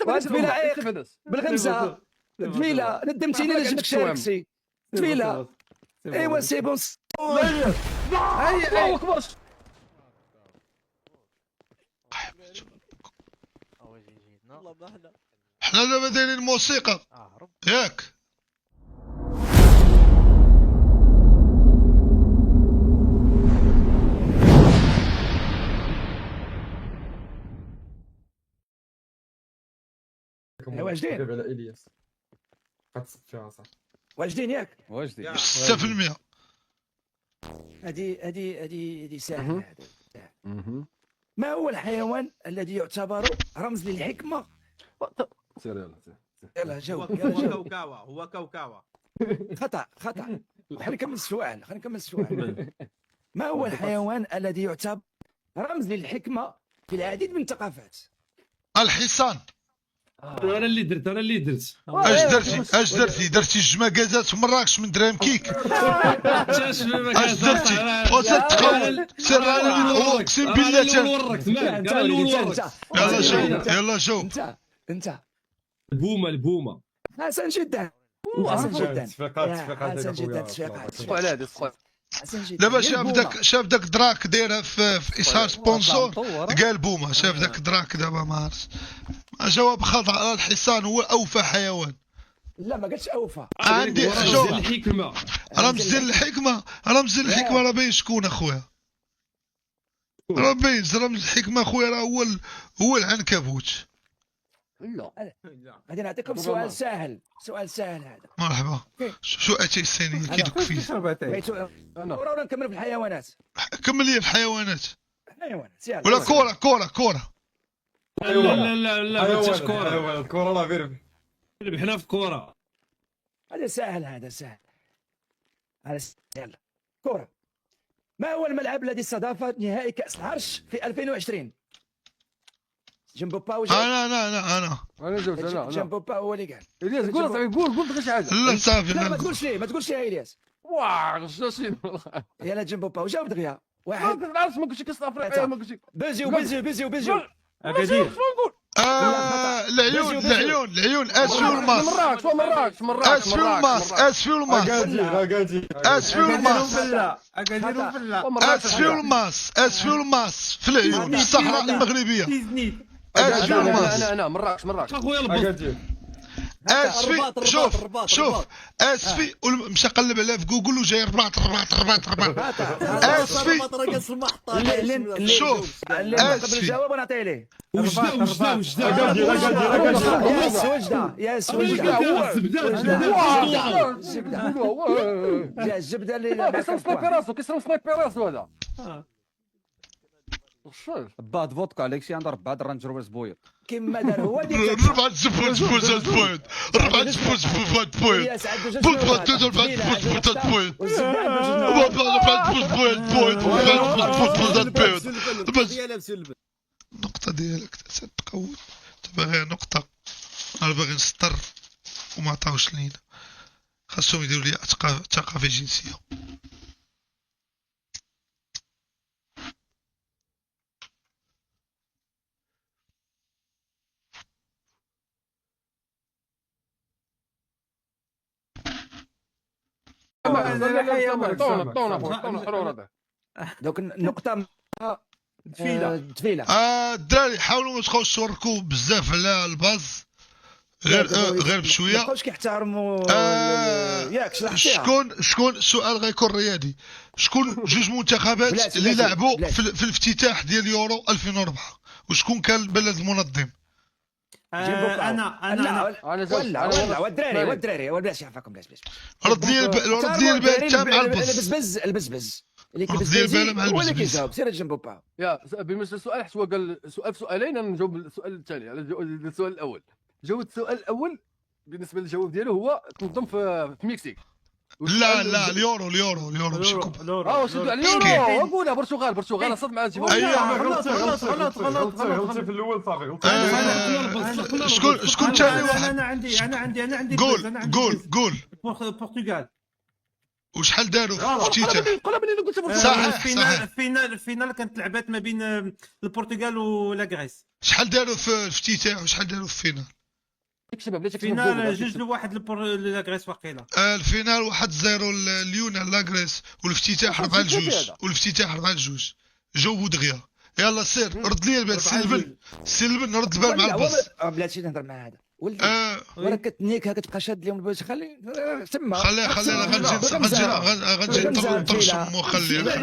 تفيله عيق بالغمزه تفيله ندمتيني الا جبت شاركسي تفيله ايوا سي بون هيا اكبر حنا دابا دايرين الموسيقى ياك واجدين على الياس غتصب فيها صح واجدين ياك واجدين 6% هذه سهله. ما هو الحيوان الذي يعتبر رمز للحكمه؟ سير يلا يلا جاوب هو كوكاوا خطا خلينا نكمل السؤال ما هو الحيوان الذي يعتبر رمز للحكمه في العديد من الثقافات؟ الحصان. انا اللي درت اش درتي الجماكازات في مراكش من درهم كيك اش درتي وتتقول سير على اقسم بالله يلا شوف انت البومه حسن جدا حسن جدا على هذه الصوت دابا شاف داك دراك دايرها في اظهار سبونسور قال بومه شاف داك دراك دابا ما عرفتش جواب خطا. الحصان هو اوفى حيوان. لا ما قالش اوفى عندي رمز الحكمه رمز الحكمه راه باين شكون اخويا راه باين رمز الحكمه اخويا راه هو العنكبوت. لا غادي نعطيكم سؤال سهل هذا. مرحبا شو اتي الثانيه كي دوك فيه ورانا نكمل في الحيوانات. كمل لي في الحيوانات يلا ولا كره لا ما تجيش كره الكره راه فيرب ربحنا في كره. هذا سهل يلا كره. ما هو الملعب الذي استضاف نهائي كأس العرش في 2020؟ جنبوبا وجا انا جاوبت انا جنبوبا هو اللي قال. الياس قول صاحبي قول شي حاجه. لا صافي لا ما تقولش ليه يا الياس. واه شنو يلا جنبوبا وجاوب دغيا واحد. ما نعرفش ما قلتش كاس افريقيا ما قلتش بيزيو اكادير العيون اسفي والماس في العيون في الصحراء المغربيه. انا مراكش اخويا البط شوف اسفي مشى قلب عليها في جوجل وجاي رباط اسفي شوف قبل الجواب ونعطيه ليه. وجده الزبده اللي كيسرم سنايبر راسو هذا بعد فودكا عليك شي عنده 4 رانج روفرز بويض كيما دار هو اللي 4 زبوز بوينت النقطة ديالك تقود باغي نقطة. انا باغي نسطر وما عطاوش لينا خاصهم يديروا لي ثقافة جنسية. دوك النقطة تفيلة. الدراري حاولوا ما تبقاوش توركوا بزاف على الباز غير بشويه. ما بقاوش كيحترموا ياك شرحتيها. شكون السؤال غيكون رياضي. شكون جوج منتخبات اللي لعبوا في الافتتاح ديال يورو 2004 وشكون كان البلد المنظم؟ انا ولا والدراري بلاش يعرفكم بلاش رد لي البال تاع مع البزبز اللي رد لي البال مع هو اللي البزبز. كيجاوب سير جنبوبا. يا بالنسبه للسؤال حيت هو قال سؤال في سؤالين انا نجاوب السؤال الثاني على السؤال الاول. جاوبت السؤال الاول بالنسبه للجواب ديالو هو تنظم في المكسيك. لا اليورو ماشي كوبا. واش اليورو قولها برتغال صد مع غلطتي في الاول صافي شكون ثاني واحد؟ انا عندي قول البرتغال وشحال داروا في الافتتاح؟ قولها منين قلت برشلونة. صحيح، الفينال الفينال كانت لعبات ما بين البرتغال ولا غريس. شحال داروا في الافتتاح وشحال داروا في الفينال؟ تكتبها بلا تكتب الفينال 2-1 لا غريس واقيلا. الفينال 1-0 ليونان لاغريس، والافتتاح 4-2 والافتتاح 4-2 جو دغيا. يلا سير رد لي البال سلبن رد البال مع الباص. بلاتي نهضر مع هذا ولدي وراه كتنيك كتبقى شاد لهم البوز خلي تما خليه غنجي نطرش امو خليه. راه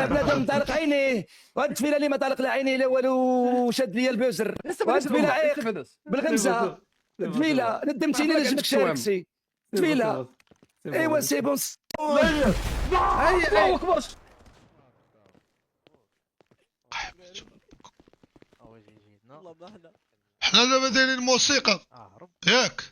بنادم طالق عينيه، وهاد التفيله اللي ما طالق لا عينيه لا والو شاد ليا البوزر، وهاد التفيله عيق بالغمزه. التفيله ندمتيني لا جبتك شاركسي التفيله. ايوا سي بون الله اكبر. حنا دابا دايرين موسيقى ياك،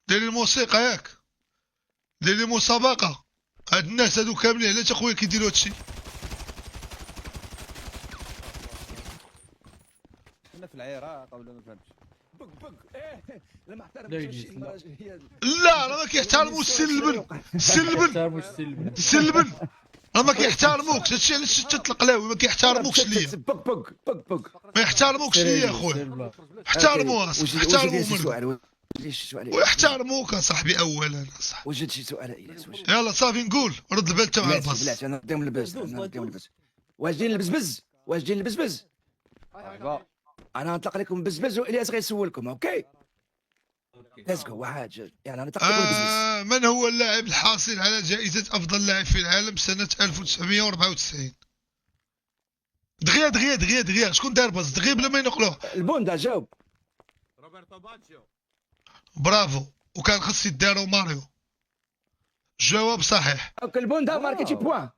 دايرين موسيقى ياك، دايرين مسابقة. هاد الناس هادو كاملين علاش اخويا كيديروا هادشي؟ كنا في العراق ولا ما فهمتش. بق لا ما احترمتش لا راه ما كيحترموش سلبن راه ما كيحترموكش. هادشي علاش تتلقلاوي ما كيحترموكش ليا، بق ما يحترموكش ليا اخويا. احترموها احترموا ويحترموك صاحبي اولا صاحبي. وجد شي سؤال الياس يلا صافي نقول رد البال انت مع الباص. بلاتي انا نديهم البز واش جايين البزبز انا نطلق لكم بزبز والياس غيسولكم. اوكي ليتس جو. واحد جوج يعني انا نطلق لكم البزبز. من هو اللاعب الحاصل على جائزة أفضل لاعب في العالم سنة 1994؟ دغيا شكون دار باص دغيا بلا ما ينقلوه؟ البوندا جاوب. روبرتو باجيو. برافو، وكان خص يدارو ماريو. جواب صحيح. اوكي البوندا ماركتي بوان.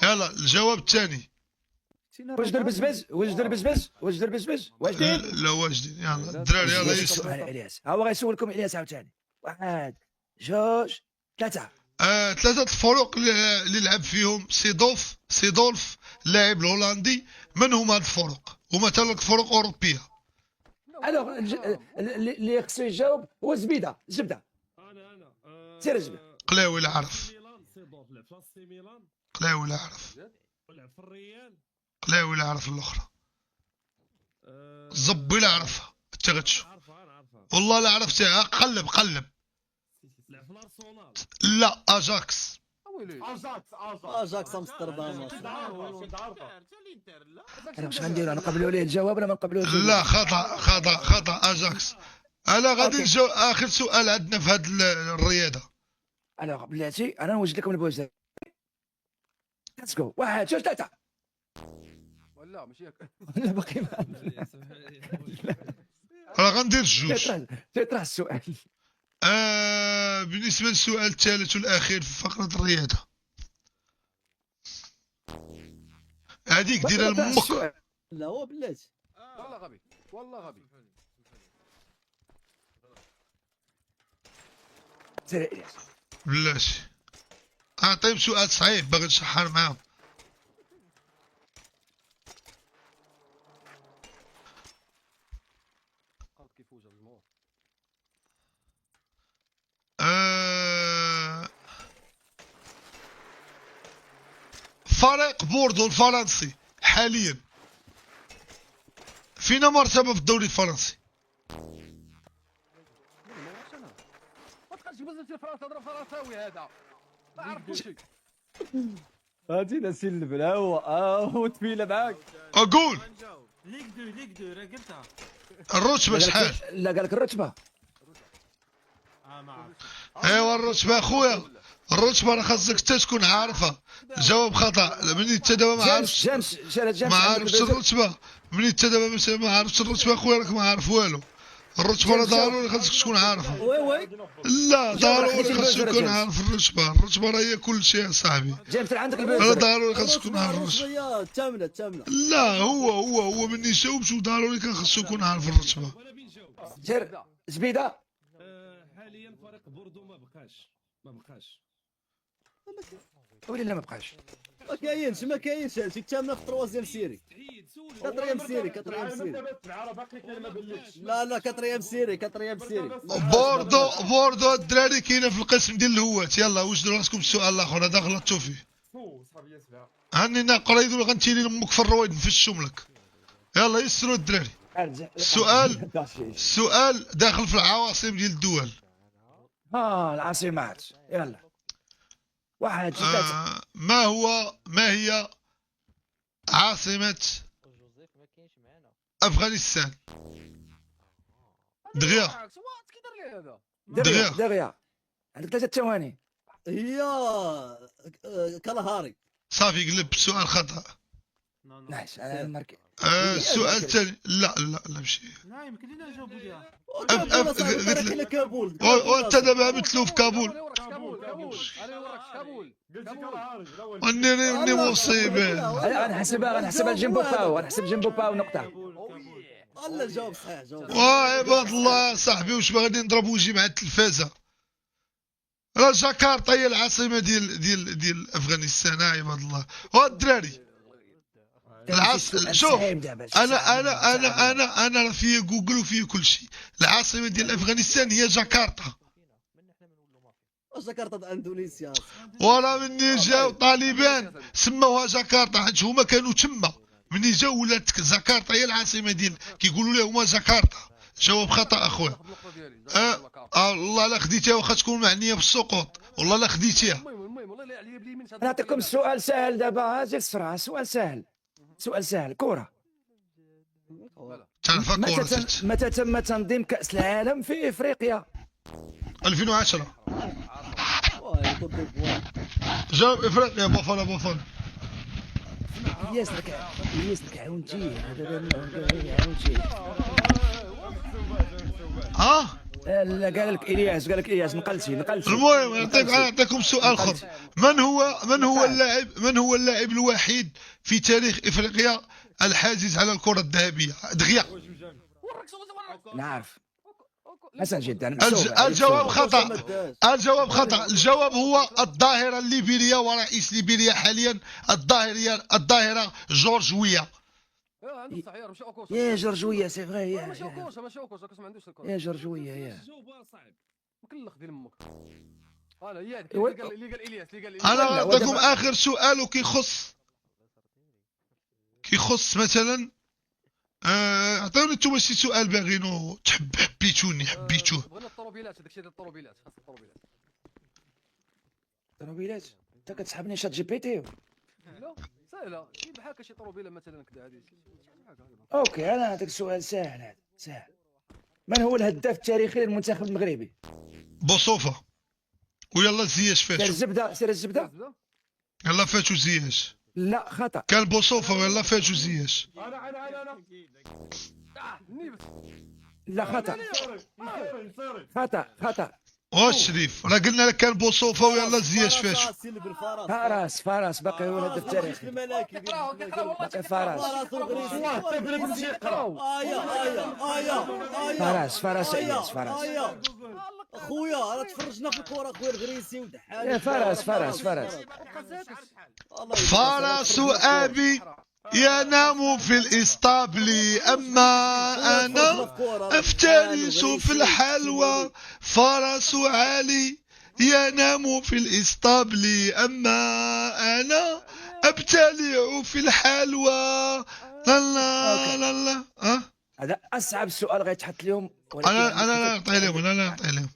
يلا الجواب الثاني. واش دار البزبز واش داير؟ لا واجدين. يلا الدراري يلا يسمع. السؤال الياس ها هو غيسولكم الياس عاوتاني. واحد جوج ثلاثة. 3 الفروق اللي لعب فيهم سيدولف اللاعب الهولندي. من هما هاد الفروق؟ هما 3 فروق أوروبية. الوغ اللي خصو يجاوب هو الزبده. انا سير الزبده. قلاوي لا عرف، ميلان سيدورف لعب في سي ميلان قلاوي لا عرف، ولعب في الريال. قلاوي لا عرف الأخرى. زبي لا عرفها انت غتشوف. عارفها والله لا عرفتها. قلب لعب في الارسنال. لا اجاكس. اجاكس امستردام. انا واش غندير؟ انا نقبلوا ليه الجواب ولا ما نقبلوش؟ لا خطا اجاكس. انا غادي نجاوب اخر سؤال عندنا في هاد الرياضه. الوغ بلاتي انا نوجد لكم البوز. ليتس جو. واحد جوج ثلاثة. ولا ماشي ياك. لا باقي راه غندير الجوج. تيطرح السؤال. بالنسبه للسؤال الثالث والاخير في فقره الرياضه، هذيك ديرها لامك. لا هو بلاتي والله غبي سير الياس. بلاتي اعطيهم سؤال صعيب باغي نشحر معاهم. فريق بوردو الفرنسي حاليا فينا مرتبة في الدوري الفرنسي؟ ما تقدرش بزاف في فرنسا هضر فرنساوي هذا ما عرف كلشي. هاتينا سلب ها هو تفيله معاك. اقول ليك دو راه قلتها. الرتبة شحال؟ لا قال لك الرتبه. ما عرفت. ايوا الرتبة اخويا، الرتبة راه خاصك انت تكون عارفها. جواب خطأ. مني انت دابا ما عارفش ما عارفش الرتبة. مني انت دابا ما عارفش الرتبة اخويا راك ما عارف والو. الرتبة راه ضروري خاصك تكون عارفها. وي لا ضروري خاصك تكون عارف الرتبة راه هي كل شيء اصاحبي. جيمس عندك راه البوز. ضروري خاصك تكون عارف الرتبة. الثامنة. لا هو مني يجاوبش وضروري كان خاصو يكون عارف الرتبة. وانا بين جاوب. سير زبيده. حاليا فريق بوردو ما بقاش. ولا لا ما بقاش. ما كاينش هادشي الثامنه في التروازيام سيري. كاتريام سيري. لا كاتريام سيري. بوردو الدراري كاينه في القسم ديال الهوات. يلا وجدوا راسكم السؤال الاخر هذا غلطتوا فيه. صحابي يسمع. هاني ناقرا يدور غنتيلي لامك في الرويد نفشهم لك. يلا يسروا الدراري. السؤال داخل في العواصم ديال الدول. العاصمات. يلا واحد جوج ثلاثة. ما هي عاصمة افغانستان؟ دغيا دغيا عندك 3 ثواني. هي كالهاري. صافي قلب السؤال خطأ. نايس انا الماركي. السؤال الثاني لا ماشي. لا يمكن لنا نجاوبوا ليها. قلت لك كابول. وانت دابا مثلو في كابول. كابول. قلت لك العاري الاول. اني مصيبه. غنحسبها جنبو باو. غنحسب جنبو باو نقطة. الله جاوب صحيح عباد الله صاحبي واش باغي نضرب وجهي مع التلفازه. راه جاكرتا هي العاصمه ديال افغانستان. عباد الله الدراري شوف انا راه فيا جوجل وفيه كل شيء. العاصمه ديال افغانستان هي جاكرتا. جاكرتا اندونيسيا. وراه مني جاو طالبان سموها جاكرتا حيت هما كانوا تما. مني جاو ولات جاكرتا هي العاصمه ديال كيقولوا لها هما جاكرتا. جواب خطا اخويا. والله لا خديتيها واخا تكون معنيه بالسقوط. والله لا خديتيها. المهم والله لا عليا بلي من نعطيكم السؤال سهل دابا. اجي السرعة. سؤال سهل. كرة. متى تم تنظيم كأس العالم في افريقيا؟ 2010. جاوب افريقيا. بافالا. ياسلك عاون تجي. لا قال لك الياس نقلتي. المهم نعطيكم سؤال اخر. من هو اللاعب الوحيد في تاريخ افريقيا الحاجز على الكرة الذهبية؟ دغيا. نعرف حسن جدا. الجواب خطأ. الجواب هو الظاهرة الليبيرية ورئيس ليبيريا حاليا الظاهرة جورج ويا. يا جورجوية سي فغي. ماشي اوكوش ما عندوش الكره. يا جورجوية يا مكلخ ديال امك. هي اللي قال الياس. انا نعطيكم اخر سؤال كيخص مثلا عطيوني انتم شي سؤال باغينو حبيتوه. بغينا الطروبيلات. هذاك الشيء ديال الطروبيلات. خاص طروبيلات. انت كتسحبني شات جي بي تي. لا سهله. بحال شي طروبيله مثلا كذا هذه. اوكي انا نعطيك سؤال سهل. من هو الهداف التاريخي للمنتخب المغربي؟ بوصوفة. ويلا زياش فاتو. سير الزبده. يلا فاتو زياش. لا خطا. كان بوصوفة ويلا فاتو زياش. انا لا خطا. شريف راه قلنا لك كان بوصوفة ويلا زياش فاتو. فارس باقي هو الهداف التاريخي. باقي فارس. اخويا راه تفرجنا في الكره اخويا الغريسي ودحال. يا فارس. فارس أبي ينام في الإسطبل أما أنا أفترس في الحلوى. فارس علي ينام في الإسطبل أما أنا أبتلع في الحلوى. لا هذا أصعب سؤال غيتحط لهم. أنا لا نعطي لهم.